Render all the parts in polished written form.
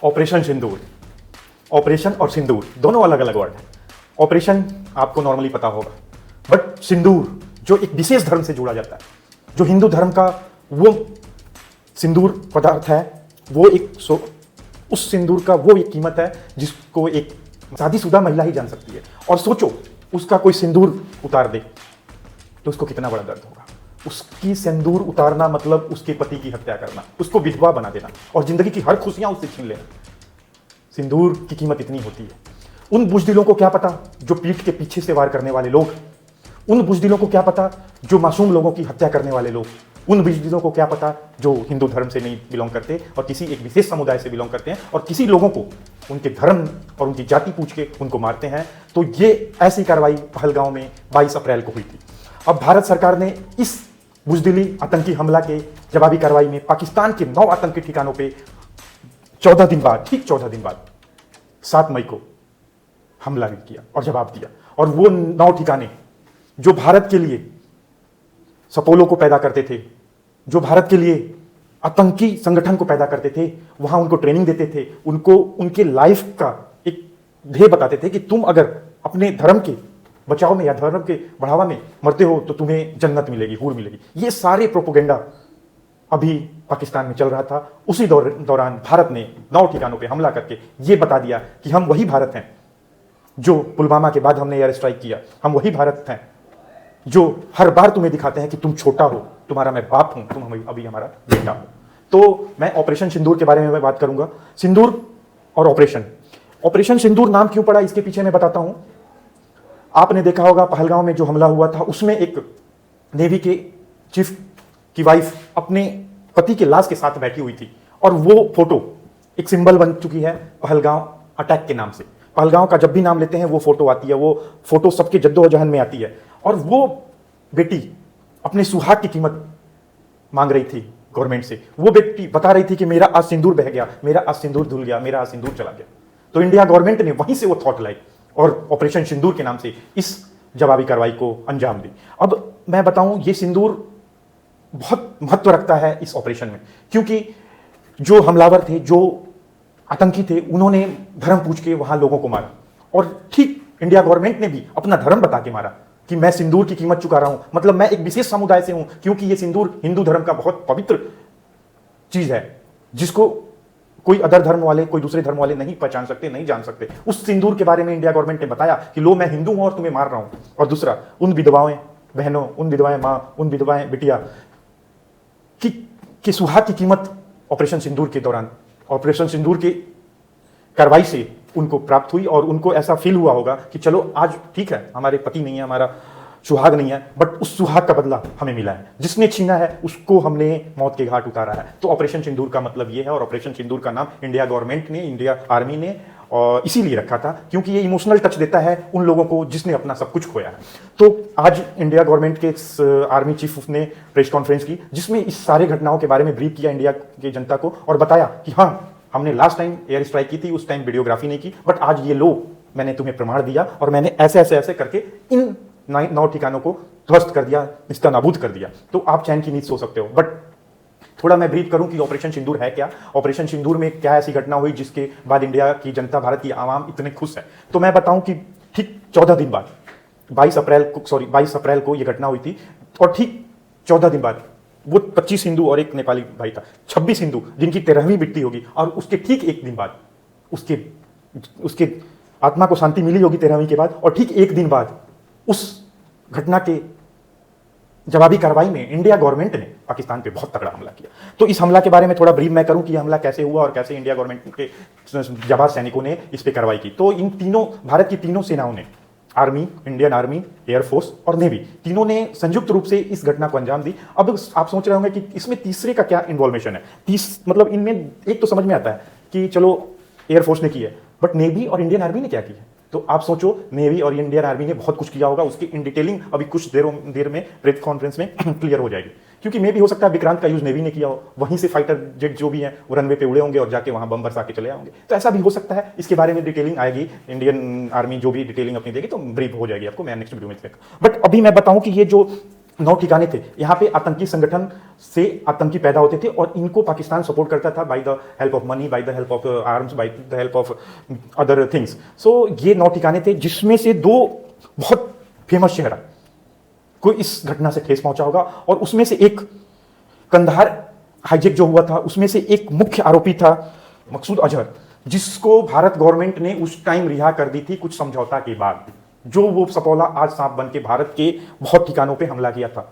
Operation सिंदूर। Operation और सिंदूर दोनों अलग अलग वर्ड हैं। ऑपरेशन आपको नॉर्मली पता होगा, बट सिंदूर जो एक विशेष धर्म से जुड़ा जाता है, जो हिंदू धर्म का वो सिंदूर पदार्थ है, वो उस सिंदूर का वो एक कीमत है जिसको एक शादीशुदा महिला ही जान सकती है। और सोचो, उसका कोई सिंदूर उतार दे तो उसको कितना बड़ा दर्द होगा। उसकी सिंदूर उतारना मतलब उसके पति की हत्या करना, उसको विधवा बना देना और जिंदगी की हर खुशियां उससे छीन लेना। सिंदूर की कीमत इतनी होती है। उन बुजदिलों को क्या पता जो पीठ के पीछे से वार करने वाले लोग, उन बुजदिलों को क्या पता जो मासूम लोगों की हत्या करने वाले लोग, उन बुजदिलों को क्या पता जो हिंदू धर्म से नहीं बिलोंग करते और किसी एक विशेष समुदाय से बिलोंग करते हैं और किसी लोगों को उनके धर्म और उनकी जाति पूछ के उनको मारते हैं। तो ये ऐसी कार्रवाई पहलगांव में 22 अप्रैल को हुई थी। अब भारत सरकार ने इस बुजदिली आतंकी हमला के जवाबी कार्रवाई में पाकिस्तान के 9 आतंकी ठिकानों पे 14 दिन बाद, ठीक 14 दिन बाद 7 मई को हमला किया और जवाब दिया। और वो 9 ठिकाने जो भारत के लिए सपोलो को पैदा करते थे, जो भारत के लिए आतंकी संगठन को पैदा करते थे, वहां उनको ट्रेनिंग देते थे, उनको उनके लाइफ का एक ध्येय बताते थे कि तुम अगर अपने धर्म के बचाव में या धर्म के बढ़ावा में मरते हो तो तुम्हें जन्नत मिलेगी, हूर मिलेगी। ये सारे प्रोपोगेंडा अभी पाकिस्तान में चल रहा था। उसी दौरान भारत ने 9 ठिकानों पे हमला करके ये बता दिया कि हम वही भारत हैं जो पुलवामा के बाद हमने एयर स्ट्राइक किया, हम वही भारत हैं जो हर बार तुम्हें दिखाते हैं कि तुम छोटा हो, तुम्हारा मैं बाप हूं, तुम अभी हमारा बेटा हो। तो मैं ऑपरेशन सिंदूर के बारे में मैं बात करूंगा। सिंदूर और ऑपरेशन सिंदूर नाम क्यों पड़ा इसके पीछे मैं बताता हूं। आपने देखा होगा पहलगांव में जो हमला हुआ था उसमें एक नेवी के चीफ की वाइफ अपने पति के लाश के साथ बैठी हुई थी और वो फोटो एक सिंबल बन चुकी है पहलगांव अटैक के नाम से। पहलगांव का जब भी नाम लेते हैं वो फोटो आती है, वो फोटो सबके जद्दोजहद में आती है। और वो बेटी अपने सुहाग की कीमत मांग रही थी गवर्नमेंट से। वो बेटी बता रही थी कि मेरा आज सिंदूर बह गया, मेरा आज सिंदूर धुल गया, मेरा आज सिंदूर चला गया। तो इंडिया गवर्नमेंट ने वहीं से वो थॉट लाई और ऑपरेशन सिंदूर के नाम से इस जवाबी कार्रवाई को अंजाम दी। अब मैं बताऊं, ये सिंदूर बहुत महत्व रखता है इस ऑपरेशन में, क्योंकि जो हमलावर थे, जो आतंकी थे, उन्होंने धर्म पूछ के वहां लोगों को मारा और ठीक इंडिया गवर्नमेंट ने भी अपना धर्म बता के मारा कि मैं सिंदूर की कीमत चुका रहा हूं, मतलब मैं एक विशेष समुदाय से हूं, क्योंकि ये सिंदूर हिंदू धर्म का बहुत पवित्र चीज है जिसको कोई अदर धर्म वाले, कोई दूसरे धर्म वाले नहीं पहचान सकते, नहीं जान सकते। उस सिंदूर के बारे में इंडिया गवर्नमेंट ने बताया कि लो, मैं हिंदू हूं और तुम्हें मार रहा हूं। और दूसरा, उन विधवाएं बहनों, उन विधवाएं मां, उन विधवाएं बिटिया की सुहाग की कीमत ऑपरेशन सिंदूर के दौरान, ऑपरेशन सिंदूर के कार्रवाई से उनको प्राप्त हुई और उनको ऐसा फील हुआ होगा कि चलो आज ठीक है, हमारे पति नहीं है, हमारा सुहाग नहीं है, बट उस सुहाग का बदला हमें मिला है, जिसने छीना है उसको हमने मौत के घाट उतारा है। तो ऑपरेशन सिंदूर का मतलब ये है। और ऑपरेशन सिंदूर का नाम इंडिया गवर्नमेंट ने, इंडिया आर्मी ने और इसीलिए रखा था क्योंकि ये इमोशनल टच देता है उन लोगों को जिसने अपना सब कुछ खोया है। तो आज इंडिया गवर्नमेंट के आर्मी चीफ ने प्रेस कॉन्फ्रेंस की जिसमें इस सारे घटनाओं के बारे में ब्रीफ किया इंडिया की जनता को और बताया कि हाँ, हमने लास्ट टाइम एयर स्ट्राइक की थी, उस टाइम वीडियोग्राफी नहीं की, बट आज ये लो, मैंने तुम्हें प्रमाण दिया और मैंने ऐसे ऐसे ऐसे करके इन 9 ठिकानों को ध्वस्त कर दिया, निस्तानाबूद कर दिया। तो आप चैन की नींद सो सकते हो। बट थोड़ा मैं ब्रीफ करूं कि ऑपरेशन सिंदूर है क्या, ऑपरेशन सिंदूर में क्या ऐसी घटना हुई जिसके बाद इंडिया की जनता, भारत की आवाम इतने खुश है। तो मैं बताऊं कि ठीक 14 दिन बाद 22 अप्रैल को यह घटना हुई थी और ठीक 14 दिन बाद वो 25 हिंदू और एक नेपाली भाई था, 26 हिंदू जिनकी 13वीं मृत्यु होगी और उसके ठीक एक दिन बाद उसके आत्मा को शांति मिली होगी 13वीं के बाद। और ठीक एक दिन बाद उस घटना के जवाबी कार्रवाई में इंडिया गवर्नमेंट ने पाकिस्तान पे बहुत तगड़ा हमला किया। तो इस हमला के बारे में थोड़ा ब्रीफ मैं करूं कि यह हमला कैसे हुआ और कैसे इंडिया गवर्नमेंट के जाबाज सैनिकों ने इस पे कार्रवाई की। तो इन तीनों, भारत की तीनों सेनाओं ने, आर्मी, इंडियन आर्मी, एयरफोर्स और नेवी, तीनों ने संयुक्त रूप से इस घटना को अंजाम दी। अब आप सोच रहे होंगे कि इसमें तीसरे का क्या इन्वॉल्वेशन है। मतलब इनमें एक तो समझ में आता है कि चलो एयरफोर्स ने की है, बट नेवी और इंडियन आर्मी ने क्या की है। तो आप सोचो, नेवी और इंडियन आर्मी ने बहुत कुछ किया होगा, उसकी इन डिटेलिंग अभी कुछ देर में प्रेस कॉन्फ्रेंस में क्लियर हो जाएगी। क्योंकि मे भी हो सकता है विक्रांत का यूज नेवी ने किया हो, वहीं से फाइटर जेट जो भी हैं वो रनवे पे उड़े होंगे और जाके वहां बम बरसा के चले आएंगे। तो ऐसा भी हो सकता है। इसके बारे में डिटेलिंग आएगी, इंडियन आर्मी जो भी डिटेलिंग अपनी देगी तो ब्रीफ हो जाएगी आपको, मैं नेक्स्ट वीडियो में देखूंगा। बट अभी मैं बताऊं कि ये जो 9 ठिकाने थे, यहाँ पे आतंकी संगठन से आतंकी पैदा होते थे और इनको पाकिस्तान सपोर्ट करता था by the help of money, by the help of arms, by the help of other things. So ये 9 ठिकाने थे, जिसमें से 2 बहुत फेमस चेहरा को इस घटना से ठेस पहुंचा होगा, और उसमें से एक कंधार हाईजेक जो हुआ था, उसमें से एक मुख्य आरोपी था मकसूद अजहर, जिसको भारत गवर्नमेंट ने उस टाइम रिहा कर दी थी कुछ समझौता के बाद। जो वो सपौला आज सांप बन के भारत के बहुत ठिकानों पे हमला किया था,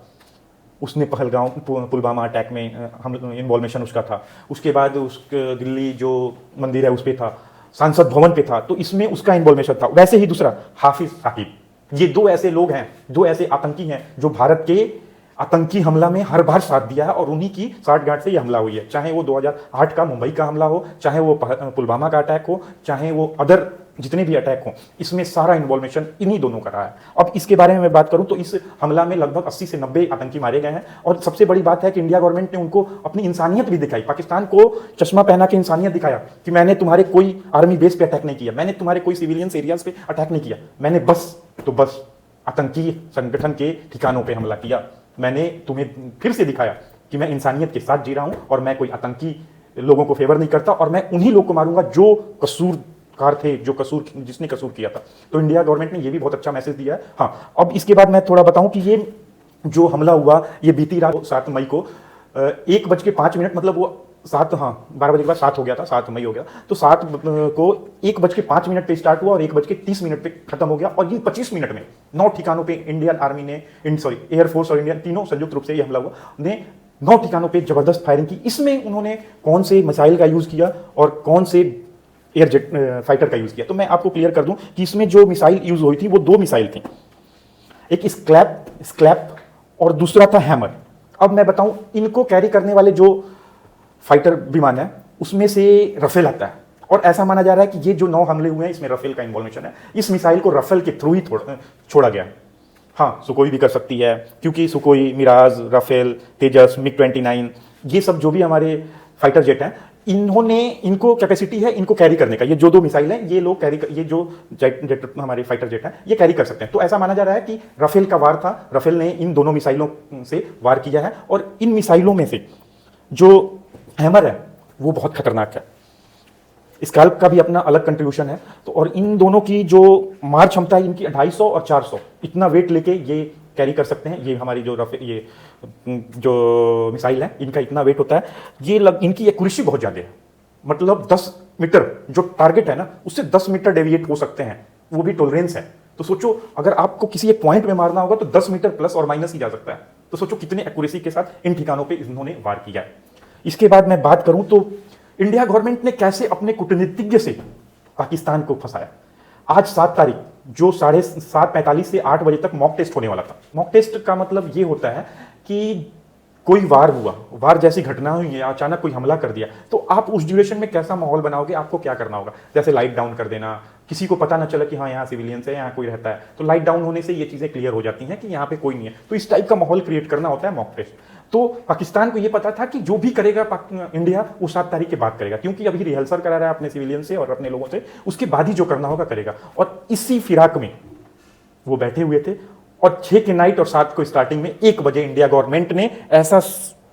उसने पहलगांव पुलवामा अटैक में हम इन्वॉल्वेशन उसका था, उसके बाद उस दिल्ली जो मंदिर है उस पर था, संसद भवन पे था, तो इसमें उसका इन्वॉल्वेशन था। वैसे ही दूसरा हाफिज साकिब, ये 2 ऐसे लोग हैं, 2 ऐसे आतंकी हैं जो भारत के आतंकी हमला में हर बार साथ दिया है, और उन्हीं की साठगांठ से ये हमला हुई है। चाहे वो 2008 का मुंबई का हमला हो, चाहे वो पुलवामा का अटैक हो, चाहे वो अदर जितने भी अटैक हो, इसमें सारा इन्वॉल्वेशन इन्हीं दोनों का रहा है। अब इसके बारे में मैं बात करूं तो इस हमला में लगभग 80 से 90 आतंकी मारे गए हैं, और सबसे बड़ी बात है कि इंडिया गवर्नमेंट ने उनको अपनी इंसानियत भी दिखाई, पाकिस्तान को चश्मा पहना के इंसानियत दिखाया कि मैंने तुम्हारे कोई आर्मी बेस पे अटैक नहीं किया, मैंने तुम्हारे कोई सिविलियंस एरियाज पे अटैक नहीं किया, मैंने बस आतंकी संगठन के ठिकानों पर हमला किया। मैंने तुम्हें फिर से दिखाया कि मैं इंसानियत के साथ जी रहा हूं, और मैं कोई आतंकी लोगों को फेवर नहीं करता, और मैं उन्हीं लोग को मारूंगा जो कसूरकार थे, जिसने कसूर किया था। तो इंडिया गवर्नमेंट ने यह भी बहुत अच्छा मैसेज दिया है। हाँ, अब इसके बाद मैं थोड़ा बताऊं कि ये जो हमला हुआ ये बीती रात 7 मई को 1:05, मतलब वो 12 बजे के बाद 7 हो गया था, 7 मई हो गया, तो 7 को 1:05 पे स्टार्ट हुआ और 1:30 पे खत्म हो गया। और ये 25 मिनट में 9 ठिकानों पे इंडियन आर्मी ने, एयरफोर्स और इंडियन तीनों संयुक्त रूप से ये हमला हुआ, ने 9 ठिकानों पे जबरदस्त फायरिंग की। इसमें उन्होंने कौन से मिसाइल का यूज किया और कौन से एयर जेट फाइटर का यूज किया, तो मैं आपको क्लियर कर दूं कि इसमें जो मिसाइल यूज हुई थी वो 2 मिसाइल थी, एक स्क्लैप और दूसरा था हैमर। अब मैं बताऊं, इनको कैरी करने वाले जो फाइटर विमान है उसमें से रफेल आता है, और ऐसा माना जा रहा है कि ये जो 9 हमले हुए हैं इसमें रफेल का इन्वॉल्वेशन है। इस मिसाइल को रफेल के थ्रू ही छोड़ा गया। हाँ, सुकोई भी कर सकती है, क्योंकि सुकोई, मिराज, रफेल, तेजस, मिग-29, ये सब जो भी हमारे फाइटर जेट हैं, इनको कैपेसिटी है इनको कैरी करने का। ये जो 2 मिसाइल हैं ये लोग ये जो जेट हमारे फाइटर जेट हैं ये कैरी कर सकते हैं। तो ऐसा माना जा रहा है कि रफेल का वार था, रफेल ने इन दोनों मिसाइलों से वार किया है, और इन मिसाइलों में से जो हैमर है वो बहुत खतरनाक है। स्कैल्प का भी अपना अलग कंट्रीब्यूशन है, तो और इन दोनों की जो मार क्षमता है इनकी 250 और 400 इतना वेट लेके ये कैरी कर सकते हैं। ये हमारी ये जो मिसाइल है इनका इतना वेट होता है। इनकी एक्यूरेसी बहुत ज़्यादा है, मतलब 10 मीटर जो टारगेट है ना उससे 10 मीटर डेविएट हो सकते हैं, वो भी टॉलरेंस है। तो सोचो, अगर आपको किसी एक पॉइंट में मारना होगा तो 10 मीटर प्लस और माइनस ही जा सकता है। तो सोचो कितने एक्यूरेसी के साथ इन ठिकानों पर इन्होंने वार किया है। इसके बाद मैं बात करूं तो इंडिया गवर्नमेंट ने कैसे अपने कूटनीतिज्ञ से पाकिस्तान को फंसाया। आज 7 तारीख जो 7:45 से 8 बजे तक मॉक टेस्ट होने वाला था। मॉक टेस्ट का मतलब ये होता है कि कोई वार हुआ, वार जैसी घटना हुई है, अचानक कोई हमला कर दिया, तो आप उस ड्यूरेशन में कैसा माहौल बनाओगे, आपको क्या करना होगा। जैसे लाइट डाउन कर देना, किसी को पता ना चला कि हाँ यहाँ सिविलियंस है, यहाँ कोई रहता है, तो लाइट डाउन होने से ये चीजें क्लियर हो जाती हैं कि यहाँ पे कोई नहीं है। तो इस टाइप का माहौल क्रिएट करना होता है मॉक टेस्ट। तो पाकिस्तान को ये पता था कि जो भी करेगा इंडिया वो 7 तारीख के बाद करेगा, क्योंकि अभी रिहर्सल करा रहा है अपने सिविलियन से और अपने लोगों से, उसके बाद ही जो करना होगा करेगा। और इसी फिराक में वो बैठे हुए थे, और 6 की नाइट और 7 को स्टार्टिंग में 1 बजे इंडिया गवर्नमेंट ने ऐसा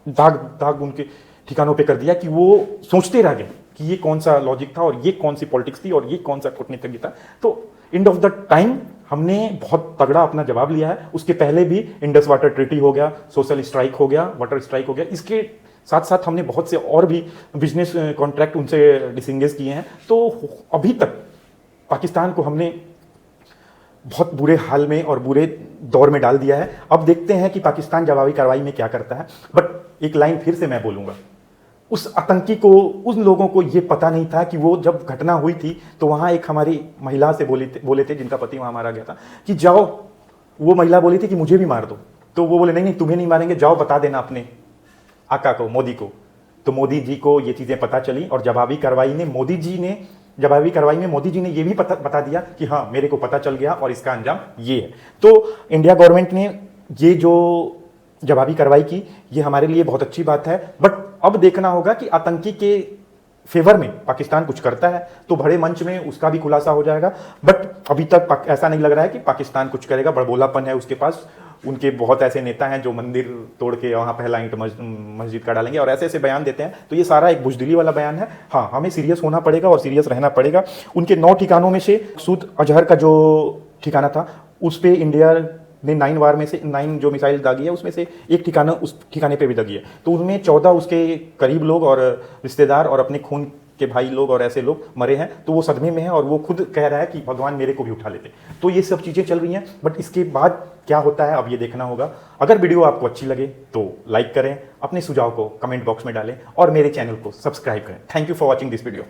दाग उनके ठिकानों पे कर दिया कि वो सोचते रह गए कि ये कौन सा लॉजिक था और ये कौन सी पॉलिटिक्स थी और ये कौन सा कूटनीतिज्ञ था। तो एंड ऑफ द टाइम हमने बहुत तगड़ा अपना जवाब लिया है। उसके पहले भी इंडस वाटर ट्रीटी हो गया, सोशल स्ट्राइक हो गया, वाटर स्ट्राइक हो गया, इसके साथ साथ हमने बहुत से और भी बिजनेस कॉन्ट्रैक्ट उनसे डिसंगेज किए हैं। तो अभी तक पाकिस्तान को हमने बहुत बुरे हाल में और बुरे दौर में डाल दिया है। अब देखते हैं कि पाकिस्तान जवाबी कार्रवाई में क्या करता है। बट एक लाइन फिर से मैं बोलूंगा, उस आतंकी को, उन लोगों को ये पता नहीं था कि वो जब घटना हुई थी तो वहाँ एक हमारी महिला से बोले थे जिनका पति वहाँ मारा गया था कि जाओ, वो महिला बोली थी कि मुझे भी मार दो, तो वो बोले नहीं तुम्हें नहीं मारेंगे, जाओ बता देना अपने आका को, मोदी को। तो मोदी जी को ये चीज़ें पता चली और जवाबी कार्रवाई में मोदी जी ने ये भी बता दिया कि हाँ मेरे को पता चल गया और इसका अंजाम ये है। तो इंडिया गवर्नमेंट ने ये जो जवाबी कार्रवाई की, ये हमारे लिए बहुत अच्छी बात है। बट अब देखना होगा कि आतंकी के फेवर में पाकिस्तान कुछ करता है तो बड़े मंच में उसका भी खुलासा हो जाएगा। बट अभी तक ऐसा नहीं लग रहा है कि पाकिस्तान कुछ करेगा, बड़बोलापन है उसके पास, उनके बहुत ऐसे नेता हैं जो मंदिर तोड़ के वहाँ पहला ईंट मस्जिद का डालेंगे और ऐसे ऐसे बयान देते हैं। तो ये सारा एक बुजदिली वाला बयान है। हाँ, हमें सीरियस होना पड़ेगा और सीरियस रहना पड़ेगा। उनके 9 ठिकानों में से मसूद अजहर का जो ठिकाना था उस पर इंडिया ने 9 वार में से 9 जो मिसाइल दागी है उसमें से एक ठिकाना उस ठिकाने पे भी दागी है। तो उनमें 14 उसके करीब लोग और रिश्तेदार और अपने खून के भाई लोग और ऐसे लोग मरे हैं। तो वो सदमे में है और वो खुद कह रहा है कि भगवान मेरे को भी उठा लेते। तो ये सब चीज़ें चल रही हैं, बट इसके बाद क्या होता है अब ये देखना होगा। अगर वीडियो आपको अच्छी लगे तो लाइक करें, अपने सुझाव को कमेंट बॉक्स में डालें और मेरे चैनल को सब्सक्राइब करें। Thank you for watching this video.